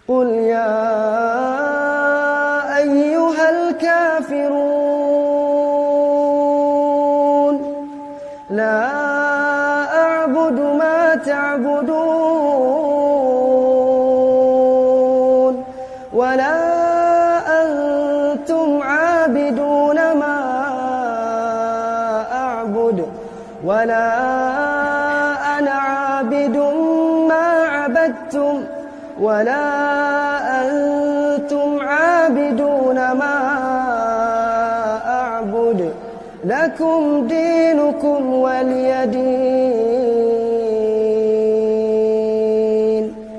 قل يا أيها الكافرون لا أعبد ما تعبدون ولا أنتم عابدون ما أعبد ولا أنا عابد ما عبدتم ولا أنتم عابدون ما أعبد لكم دينكم ولي دين.